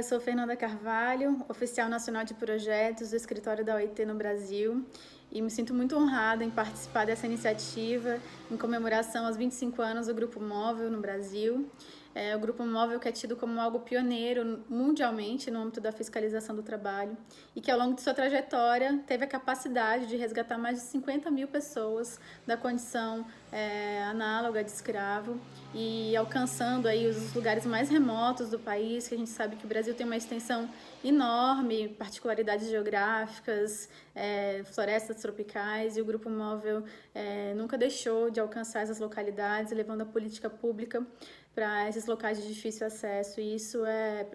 eu sou Fernanda Carvalho, oficial nacional de projetos do escritório da OIT no Brasil, e me sinto muito honrada em participar dessa iniciativa em comemoração aos 25 anos do Grupo Móvel no Brasil. O Grupo Móvel que é tido como algo pioneiro mundialmente no âmbito da fiscalização do trabalho e que ao longo de sua trajetória teve a capacidade de resgatar mais de 50 mil pessoas da condição análoga de escravo e alcançando aí os lugares mais remotos do país, que a gente sabe que o Brasil tem uma extensão enorme, particularidades geográficas, florestas tropicais, e o Grupo Móvel nunca deixou de alcançar essas localidades, levando a política pública para esses locais de difícil acesso, e isso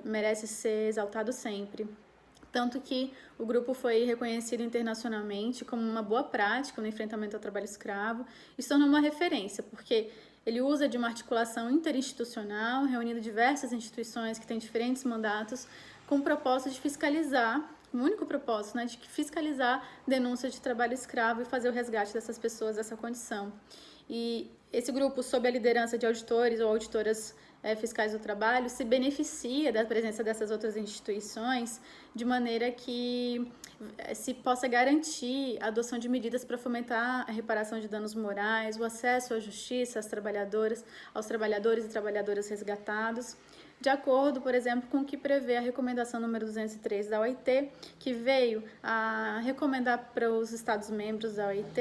merece ser exaltado sempre. Tanto que o grupo foi reconhecido internacionalmente como uma boa prática no enfrentamento ao trabalho escravo e se tornou uma referência, porque ele usa de uma articulação interinstitucional, reunindo diversas instituições que têm diferentes mandatos, com o propósito de fiscalizar, o único propósito, né, de fiscalizar denúncias de trabalho escravo e fazer o resgate dessas pessoas dessa condição. E esse grupo, sob a liderança de auditores ou auditoras fiscais do trabalho, se beneficia da presença dessas outras instituições de maneira que se possa garantir a adoção de medidas para fomentar a reparação de danos morais, o acesso à justiça aos trabalhadores e trabalhadoras resgatados, de acordo, por exemplo, com o que prevê a recomendação número 203 da OIT, que veio a recomendar para os Estados-membros da OIT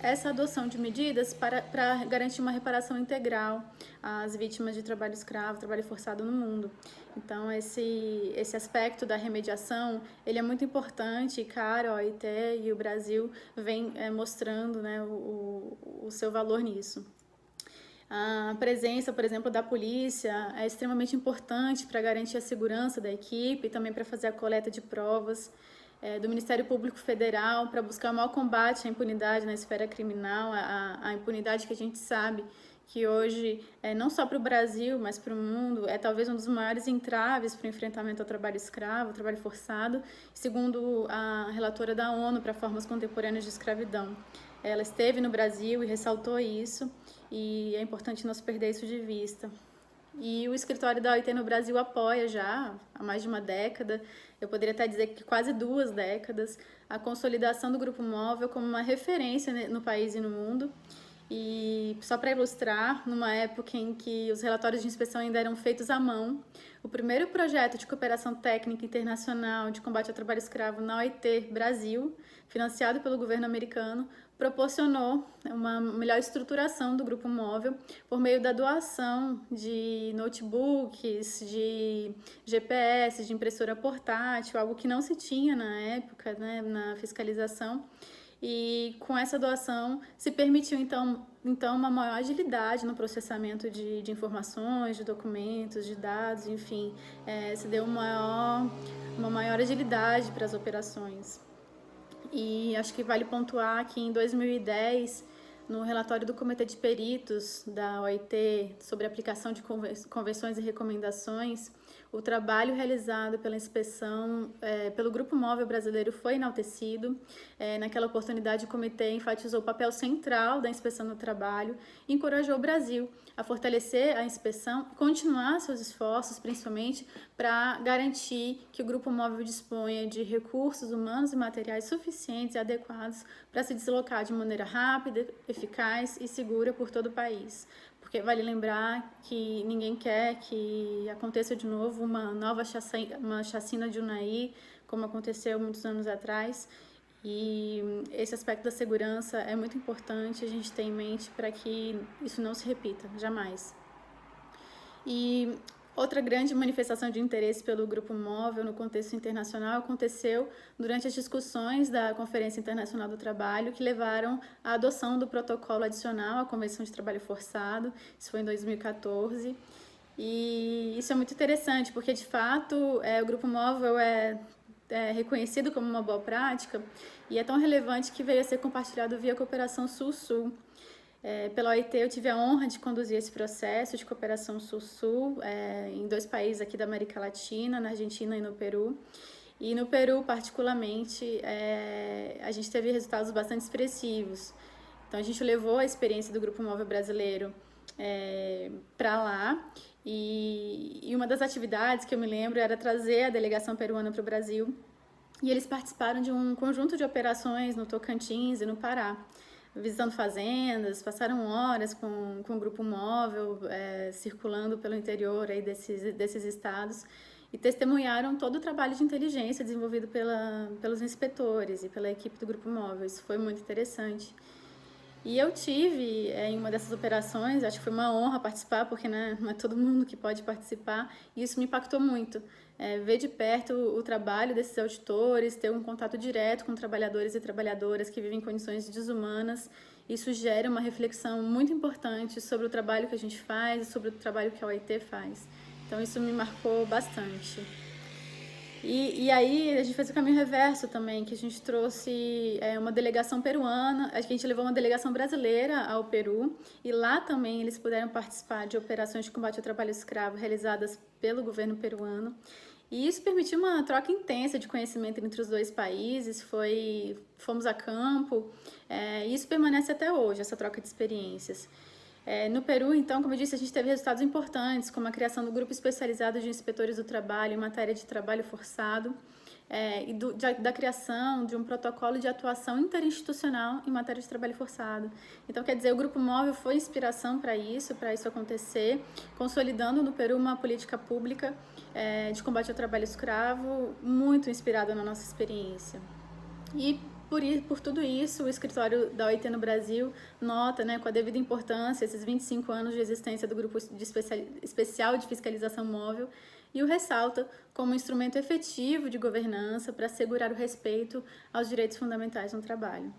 essa adoção de medidas para garantir uma reparação integral às vítimas de trabalho escravo, trabalho forçado no mundo. Então, esse aspecto da remediação, ele é muito importante e caro, a OIT e o Brasil vem mostrando, né, o seu valor nisso. A presença, por exemplo, da polícia é extremamente importante para garantir a segurança da equipe e também para fazer a coleta de provas, do Ministério Público Federal para buscar o maior combate à impunidade na esfera criminal, a impunidade que a gente sabe que hoje, não só para o Brasil, mas para o mundo, é talvez um dos maiores entraves para o enfrentamento ao trabalho escravo, ao trabalho forçado, segundo a relatora da ONU para formas contemporâneas de escravidão. Ela esteve no Brasil e ressaltou isso, e é importante não se perder isso de vista. E o escritório da OIT no Brasil apoia já há mais de uma década, eu poderia até dizer que quase 2 décadas, a consolidação do Grupo Móvel como uma referência no país e no mundo. E só para ilustrar, numa época em que os relatórios de inspeção ainda eram feitos à mão, o primeiro projeto de cooperação técnica internacional de combate ao trabalho escravo na OIT Brasil, financiado pelo governo americano, proporcionou uma melhor estruturação do Grupo Móvel por meio da doação de notebooks, de GPS, de impressora portátil, algo que não se tinha na época, né, na fiscalização. E com essa doação se permitiu então uma maior agilidade no processamento de informações, de documentos, de dados, enfim, se deu uma maior agilidade para as operações. E acho que vale pontuar que em 2010, no relatório do Comitê de Peritos da OIT sobre a aplicação de convenções e recomendações, o trabalho realizado pela inspeção pelo Grupo Móvel Brasileiro foi enaltecido. Naquela oportunidade, o comitê enfatizou o papel central da inspeção no trabalho e encorajou o Brasil a fortalecer a inspeção e continuar seus esforços, principalmente para garantir que o Grupo Móvel disponha de recursos humanos e materiais suficientes e adequados para se deslocar de maneira rápida, eficaz e segura por todo o país. Porque vale lembrar que ninguém quer que aconteça de novo uma chacina de Unai, como aconteceu muitos anos atrás. E esse aspecto da segurança é muito importante a gente ter em mente para que isso não se repita, jamais. E outra grande manifestação de interesse pelo Grupo Móvel no contexto internacional aconteceu durante as discussões da Conferência Internacional do Trabalho, que levaram à adoção do protocolo adicional à Convenção de Trabalho Forçado. Isso foi em 2014. E isso é muito interessante, porque, de fato, o Grupo Móvel é reconhecido como uma boa prática e é tão relevante que veio a ser compartilhado via Cooperação Sul-Sul. Pela OIT eu tive a honra de conduzir esse processo de cooperação Sul-Sul em 2 países aqui da América Latina, na Argentina e no Peru. E no Peru, particularmente, a gente teve resultados bastante expressivos. Então, a gente levou a experiência do Grupo Móvel Brasileiro para lá. E uma das atividades que eu me lembro era trazer a delegação peruana para o Brasil. E eles participaram de um conjunto de operações no Tocantins e no Pará, visitando fazendas, passaram horas com o grupo móvel, circulando pelo interior aí desses estados, e testemunharam todo o trabalho de inteligência desenvolvido pelos inspetores e pela equipe do grupo móvel. Isso foi muito interessante. E eu tive em uma dessas operações, acho que foi uma honra participar, porque né, não é todo mundo que pode participar, e isso me impactou muito. Ver de perto o trabalho desses auditores, ter um contato direto com trabalhadores e trabalhadoras que vivem em condições desumanas, isso gera uma reflexão muito importante sobre o trabalho que a gente faz e sobre o trabalho que a OIT faz. Então isso me marcou bastante. E aí a gente fez o caminho reverso também, que a gente trouxe uma delegação peruana, a gente levou uma delegação brasileira ao Peru, e lá também eles puderam participar de operações de combate ao trabalho escravo realizadas pelo governo peruano. E isso permitiu uma troca intensa de conhecimento entre os dois países, fomos a campo, e isso permanece até hoje, essa troca de experiências. No Peru, então, como eu disse, a gente teve resultados importantes, como a criação do grupo especializado de inspetores do trabalho em matéria de trabalho forçado, e da criação de um protocolo de atuação interinstitucional em matéria de trabalho forçado. Então, quer dizer, o Grupo Móvel foi inspiração para isso acontecer, consolidando no Peru uma política pública de combate ao trabalho escravo, muito inspirada na nossa experiência. E por tudo isso, o escritório da OIT no Brasil nota, né, com a devida importância, esses 25 anos de existência do Grupo Especial de Fiscalização Móvel, e o ressalta como um instrumento efetivo de governança para assegurar o respeito aos direitos fundamentais no trabalho.